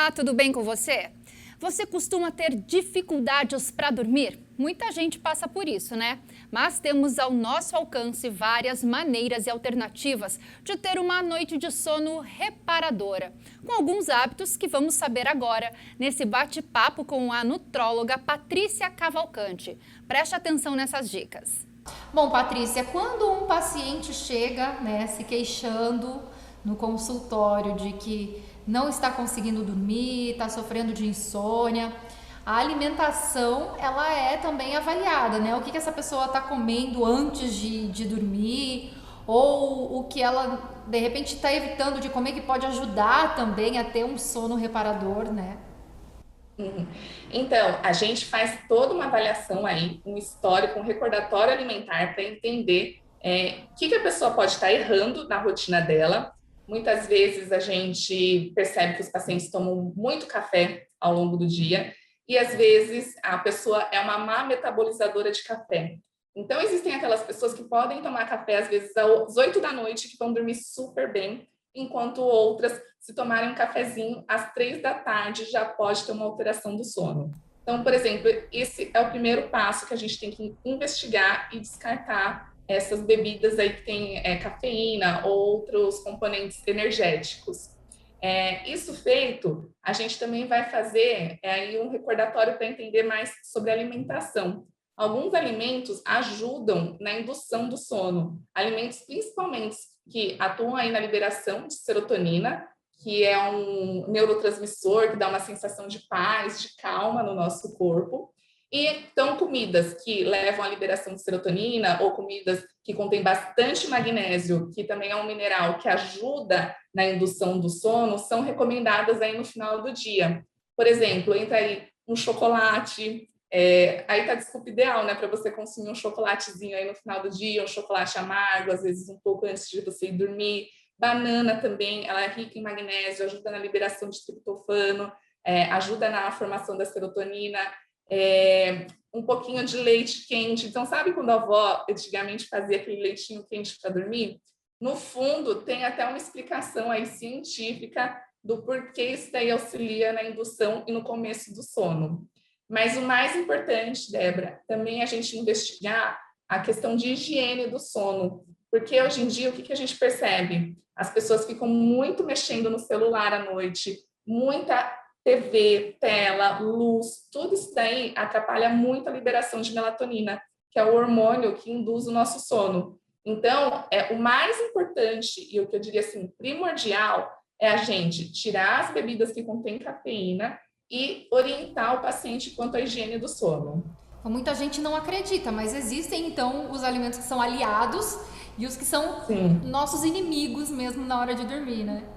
Olá, tudo bem com você? Você costuma ter dificuldades para dormir? Muita gente passa por isso, né? Mas temos ao nosso alcance várias maneiras e alternativas de ter uma noite de sono reparadora, com alguns hábitos que vamos saber agora nesse bate-papo com a nutróloga Patrícia Cavalcante. Preste atenção nessas dicas. Bom, Patrícia, quando um paciente chega, se queixando no consultório de que não está conseguindo dormir, está sofrendo de insônia, a alimentação, ela é também avaliada, né? O que essa pessoa está comendo antes de dormir, ou o que ela, de repente, está evitando de comer, que pode ajudar também a ter um sono reparador, né? Uhum. Então, a gente faz toda uma avaliação aí, um histórico, um recordatório alimentar para entender o que a pessoa pode estar errando na rotina dela. Muitas vezes a gente percebe que os pacientes tomam muito café ao longo do dia e às vezes a pessoa é uma má metabolizadora de café. Então, existem aquelas pessoas que podem tomar café às vezes às 8 da noite, que vão dormir super bem, enquanto outras, se tomarem um cafezinho às 3 da tarde, já pode ter uma alteração do sono. Então, por exemplo, esse é o primeiro passo que a gente tem que investigar e descartar essas bebidas aí que tem cafeína ou outros componentes energéticos. Isso feito, a gente também vai fazer aí um recordatório para entender mais sobre alimentação. Alguns alimentos ajudam na indução do sono, alimentos principalmente que atuam aí na liberação de serotonina, que é um neurotransmissor que dá uma sensação de paz, de calma no nosso corpo. E então, comidas que levam à liberação de serotonina ou comidas que contêm bastante magnésio, que também é um mineral que ajuda na indução do sono, são recomendadas aí no final do dia. Por exemplo, entra aí um chocolate, aí tá a desculpa ideal, né, para você consumir um chocolatezinho aí no final do dia, um chocolate amargo, às vezes um pouco antes de você ir dormir. Banana também, ela é rica em magnésio, ajuda na liberação de triptofano, ajuda na formação da serotonina. Um pouquinho de leite quente. Então, sabe quando a avó antigamente fazia aquele leitinho quente para dormir? No fundo, tem até uma explicação aí científica do porquê isso daí auxilia na indução e no começo do sono. Mas o mais importante, Débora, também é a gente investigar a questão de higiene do sono. Porque hoje em dia, o que a gente percebe? As pessoas ficam muito mexendo no celular à noite, muita TV, tela, luz, tudo isso daí atrapalha muito a liberação de melatonina, que é o hormônio que induz o nosso sono. Então, o mais importante, e o que eu diria assim, primordial, é a gente tirar as bebidas que contêm cafeína e orientar o paciente quanto à higiene do sono. Então, muita gente não acredita, mas existem então os alimentos que são aliados e os que são Sim. nossos inimigos mesmo na hora de dormir, né?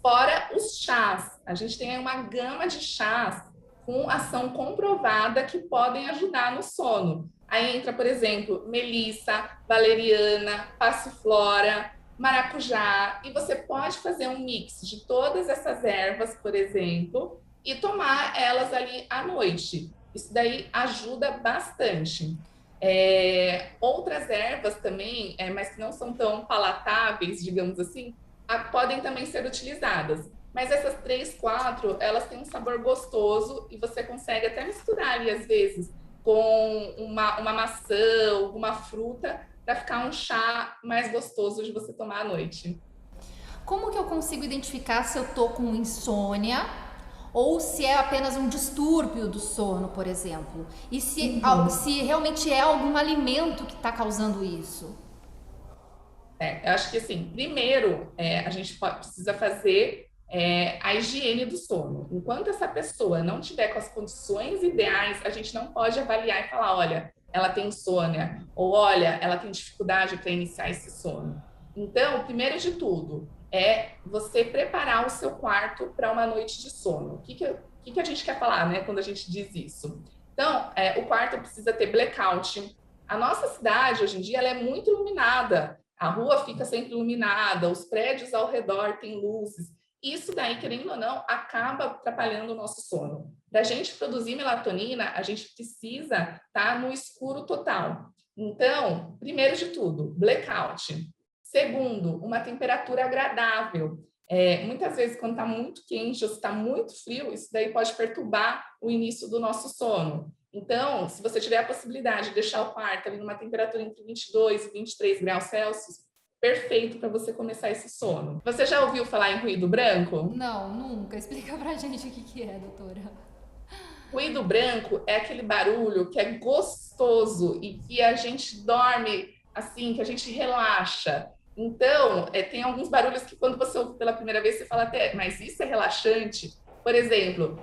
Fora os chás, a gente tem uma gama de chás com ação comprovada que podem ajudar no sono. Aí entra, por exemplo, melissa, valeriana, passiflora, maracujá, e você pode fazer um mix de todas essas ervas, por exemplo, e tomar elas ali à noite. Isso daí ajuda bastante. Outras ervas também, mas que não são tão palatáveis, digamos assim, podem também ser utilizadas. Mas essas 3, 4, elas têm um sabor gostoso e você consegue até misturar ali, às vezes, com uma maçã, alguma fruta, para ficar um chá mais gostoso de você tomar à noite. Como que eu consigo identificar se eu tô com insônia ou se é apenas um distúrbio do sono, por exemplo? E se realmente é algum alimento que está causando isso? Eu acho que, assim, primeiro, a gente precisa fazer a higiene do sono. Enquanto essa pessoa não tiver com as condições ideais, a gente não pode avaliar e falar, olha, ela tem insônia, ou olha, ela tem dificuldade para iniciar esse sono. Então, primeiro de tudo, é você preparar o seu quarto para uma noite de sono. O que a gente quer falar, né, quando a gente diz isso? Então, o quarto precisa ter blackout. A nossa cidade, hoje em dia, ela é muito iluminada. A rua fica sempre iluminada, os prédios ao redor têm luzes. Isso daí, querendo ou não, acaba atrapalhando o nosso sono. Para a gente produzir melatonina, a gente precisa estar no escuro total. Então, primeiro de tudo, blackout. Segundo, uma temperatura agradável. Muitas vezes, quando está muito quente ou está muito frio, isso daí pode perturbar o início do nosso sono. Então, se você tiver a possibilidade de deixar o quarto ali numa temperatura entre 22 e 23 graus Celsius, perfeito para você começar esse sono. Você já ouviu falar em ruído branco? Não, nunca. Explica pra gente o que é, doutora. Ruído branco é aquele barulho que é gostoso e que a gente dorme assim, que a gente relaxa. Então, tem alguns barulhos que quando você ouve pela primeira vez, você fala até, mas isso é relaxante? Por exemplo,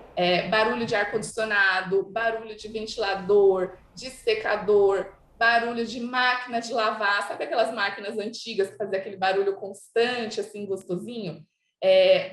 barulho de ar-condicionado, barulho de ventilador, de secador, barulho de máquina de lavar. Sabe aquelas máquinas antigas que faziam aquele barulho constante, assim, gostosinho?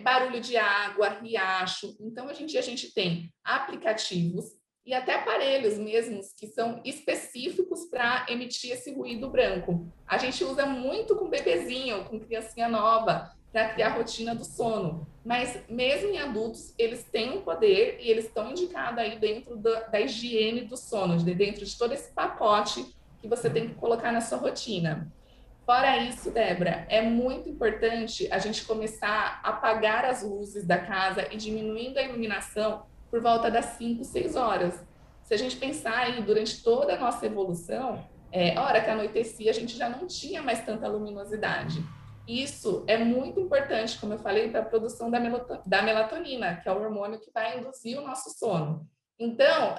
Barulho de água, riacho. Então, hoje em dia, a gente tem aplicativos e até aparelhos mesmos que são específicos para emitir esse ruído branco. A gente usa muito com bebezinho, com criancinha nova, para criar a rotina do sono. Mas, mesmo em adultos, eles têm um poder e eles estão indicados aí dentro da higiene do sono, dentro de todo esse pacote que você tem que colocar na sua rotina. Fora isso, Débora, é muito importante a gente começar a apagar as luzes da casa e diminuindo a iluminação por volta das 5, 6 horas. Se a gente pensar aí durante toda a nossa evolução, a hora que anoitecia, a gente já não tinha mais tanta luminosidade. Isso é muito importante, como eu falei, para a produção da melatonina, que é o hormônio que vai induzir o nosso sono. Então,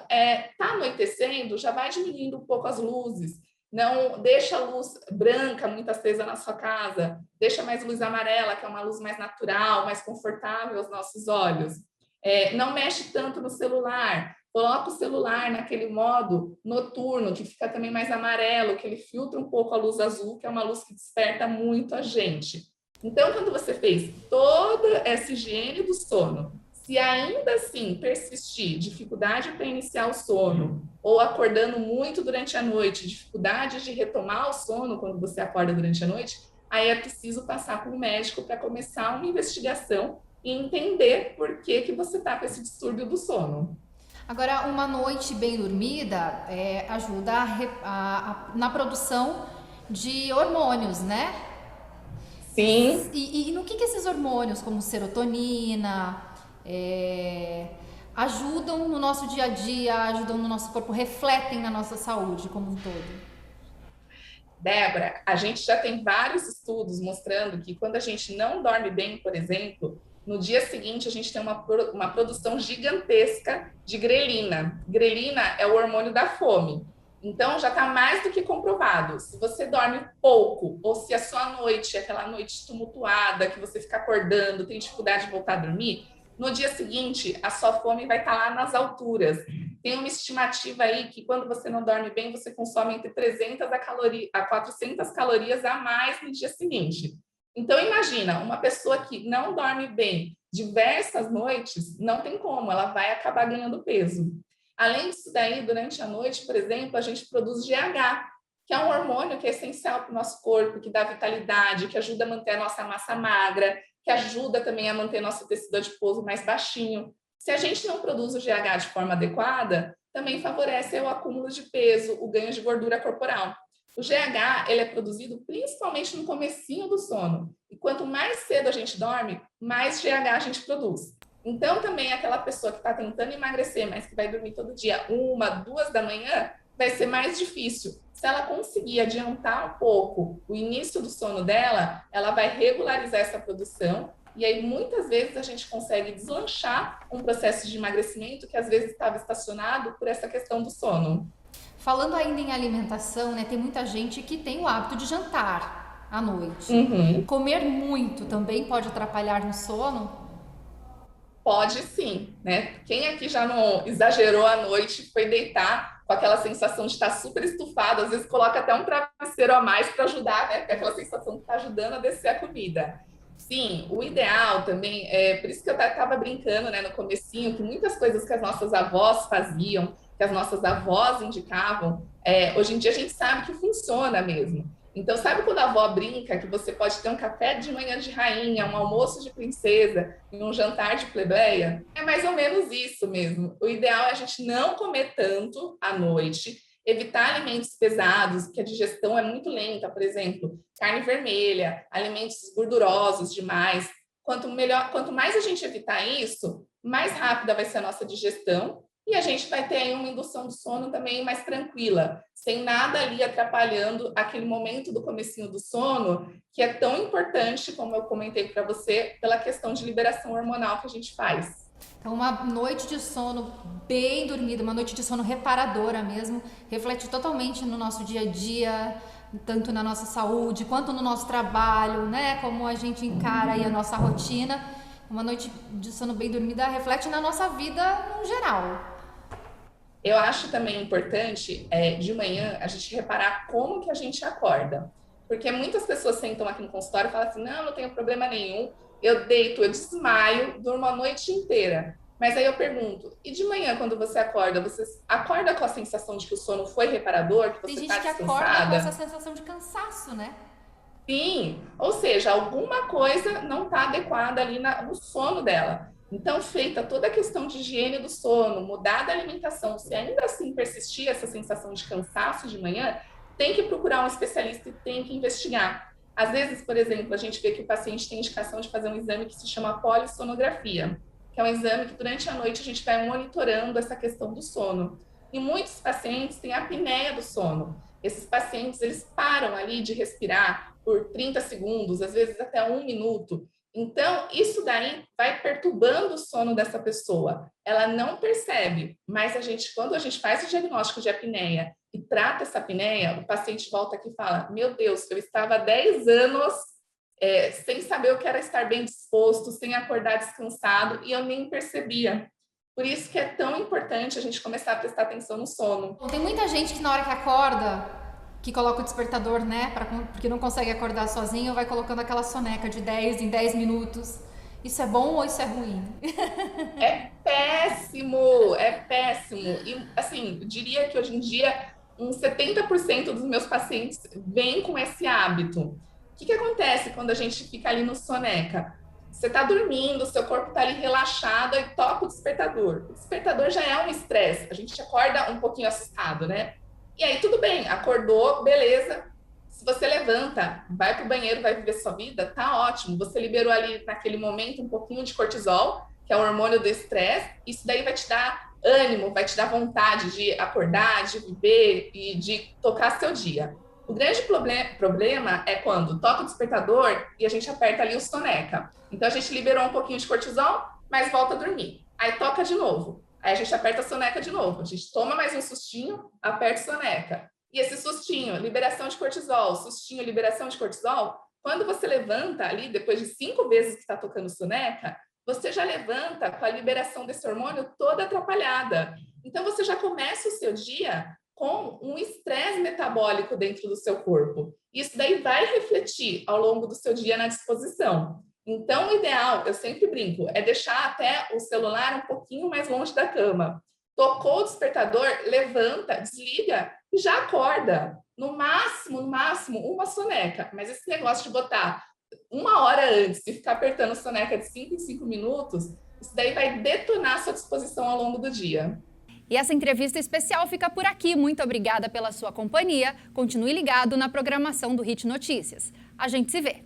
tá anoitecendo, já vai diminuindo um pouco as luzes. Não deixa a luz branca muito acesa na sua casa, deixa mais luz amarela, que é uma luz mais natural, mais confortável aos nossos olhos. Não mexe tanto no celular, coloca o celular naquele modo noturno, que fica também mais amarelo, que ele filtra um pouco a luz azul, que é uma luz que desperta muito a gente. Então, quando você fez toda essa higiene do sono, se ainda assim persistir dificuldade para iniciar o sono, ou acordando muito durante a noite, dificuldade de retomar o sono quando você acorda durante a noite, aí é preciso passar com o médico para começar uma investigação e entender por que você está com esse distúrbio do sono. Agora, uma noite bem dormida ajuda na produção de hormônios, né? Sim. E no que esses hormônios, como serotonina, ajudam no nosso dia a dia, ajudam no nosso corpo, refletem na nossa saúde como um todo? Débora, a gente já tem vários estudos mostrando que quando a gente não dorme bem, por exemplo, no dia seguinte a gente tem uma produção gigantesca de grelina. Grelina é o hormônio da fome. Então já está mais do que comprovado. Se você dorme pouco, ou se a sua noite é aquela noite tumultuada, que você fica acordando, tem dificuldade de voltar a dormir, no dia seguinte a sua fome vai estar lá nas alturas. Tem uma estimativa aí que quando você não dorme bem, você consome entre 300 a 400 calorias a mais no dia seguinte. Então, imagina, uma pessoa que não dorme bem diversas noites, não tem como, ela vai acabar ganhando peso. Além disso daí, durante a noite, por exemplo, a gente produz GH, que é um hormônio que é essencial para o nosso corpo, que dá vitalidade, que ajuda a manter a nossa massa magra, que ajuda também a manter nosso tecido adiposo mais baixinho. Se a gente não produz o GH de forma adequada, também favorece o acúmulo de peso, o ganho de gordura corporal. O GH ele é produzido principalmente no comecinho do sono. E quanto mais cedo a gente dorme, mais GH a gente produz. Então, também aquela pessoa que está tentando emagrecer, mas que vai dormir todo dia, 1, 2 da manhã, vai ser mais difícil. Se ela conseguir adiantar um pouco o início do sono dela, ela vai regularizar essa produção e aí muitas vezes a gente consegue deslanchar um processo de emagrecimento que às vezes estava estacionado por essa questão do sono. Falando ainda em alimentação, né, tem muita gente que tem o hábito de jantar à noite. Comer muito também pode atrapalhar no sono? Pode sim, né? Quem aqui já não exagerou à noite, foi deitar com aquela sensação de estar super estufado, às vezes coloca até um travesseiro a mais para ajudar, né? Porque é aquela sensação que está ajudando a descer a comida. Sim, o ideal também, por isso que eu estava brincando, né, no comecinho, que muitas coisas que as nossas avós faziam, que as nossas avós indicavam, hoje em dia a gente sabe que funciona mesmo. Então, sabe quando a avó brinca que você pode ter um café de manhã de rainha, um almoço de princesa e um jantar de plebeia? É mais ou menos isso mesmo. O ideal é a gente não comer tanto à noite, evitar alimentos pesados, que a digestão é muito lenta, por exemplo, carne vermelha, alimentos gordurosos demais. quanto mais a gente evitar isso, mais rápida vai ser a nossa digestão e a gente vai ter aí uma indução do sono também mais tranquila, sem nada ali atrapalhando aquele momento do comecinho do sono, que é tão importante, como eu comentei para você, pela questão de liberação hormonal que a gente faz. Então, uma noite de sono bem dormida, uma noite de sono reparadora mesmo, reflete totalmente no nosso dia a dia, tanto na nossa saúde quanto no nosso trabalho, né? Como a gente encara aí a nossa rotina. Uma noite de sono bem dormida reflete na nossa vida no geral. Eu acho também importante, de manhã, a gente reparar como que a gente acorda. Porque muitas pessoas sentam aqui no consultório e falam assim, não tenho problema nenhum, eu deito, eu desmaio, durmo a noite inteira. Mas aí eu pergunto, e de manhã, quando você acorda com a sensação de que o sono foi reparador, que você está descansada? Tem gente que acorda com essa sensação de cansaço, né? Sim, ou seja, alguma coisa não está adequada ali no sono dela. Então, feita toda a questão de higiene do sono, mudar da alimentação, se ainda assim persistir essa sensação de cansaço de manhã, tem que procurar um especialista e tem que investigar. Às vezes, por exemplo, a gente vê que o paciente tem indicação de fazer um exame que se chama polissonografia, que é um exame que durante a noite a gente vai monitorando essa questão do sono. E muitos pacientes têm apneia do sono. Esses pacientes, eles param ali de respirar por 30 segundos, às vezes até 1 minuto. Então, isso daí vai perturbando o sono dessa pessoa. Ela não percebe, mas quando a gente faz o diagnóstico de apneia e trata essa apneia, o paciente volta aqui e fala, meu Deus, eu estava há 10 anos sem saber o que era estar bem disposto, sem acordar descansado, e eu nem percebia. Por isso que é tão importante a gente começar a prestar atenção no sono. Tem muita gente que na hora que acorda, que coloca o despertador, né, porque não consegue acordar sozinho, vai colocando aquela soneca de 10 em 10 minutos. Isso é bom ou isso é ruim? É péssimo, é péssimo. E, assim, eu diria que hoje em dia, uns 70% dos meus pacientes vêm com esse hábito. O que acontece quando a gente fica ali no soneca? Você está dormindo, seu corpo está ali relaxado e toca o despertador. O despertador já é um estresse, a gente acorda um pouquinho assustado, né? E aí, tudo bem, acordou, beleza. Se você levanta, vai para o banheiro, vai viver sua vida, tá ótimo. Você liberou ali, naquele momento, um pouquinho de cortisol, que é o hormônio do estresse. Isso daí vai te dar ânimo, vai te dar vontade de acordar, de viver e de tocar seu dia. O grande problema é quando toca o despertador e a gente aperta ali o soneca. Então, a gente liberou um pouquinho de cortisol, mas volta a dormir. Aí toca de novo. Aí a gente aperta a soneca de novo. A gente toma mais um sustinho, aperta a soneca. E esse sustinho, liberação de cortisol, sustinho, liberação de cortisol, quando você levanta ali, depois de 5 vezes que está tocando soneca, você já levanta com a liberação desse hormônio toda atrapalhada. Então, você já começa o seu dia com um estresse metabólico dentro do seu corpo. Isso daí vai refletir ao longo do seu dia na disposição. Então, o ideal, eu sempre brinco, é deixar até o celular um pouquinho mais longe da cama. Tocou o despertador, levanta, desliga e já acorda. No máximo, uma soneca. Mas esse negócio de botar 1 hora antes e ficar apertando soneca de 5 em 5 minutos, isso daí vai detonar a sua disposição ao longo do dia. E essa entrevista especial fica por aqui. Muito obrigada pela sua companhia. Continue ligado na programação do Hit Notícias. A gente se vê.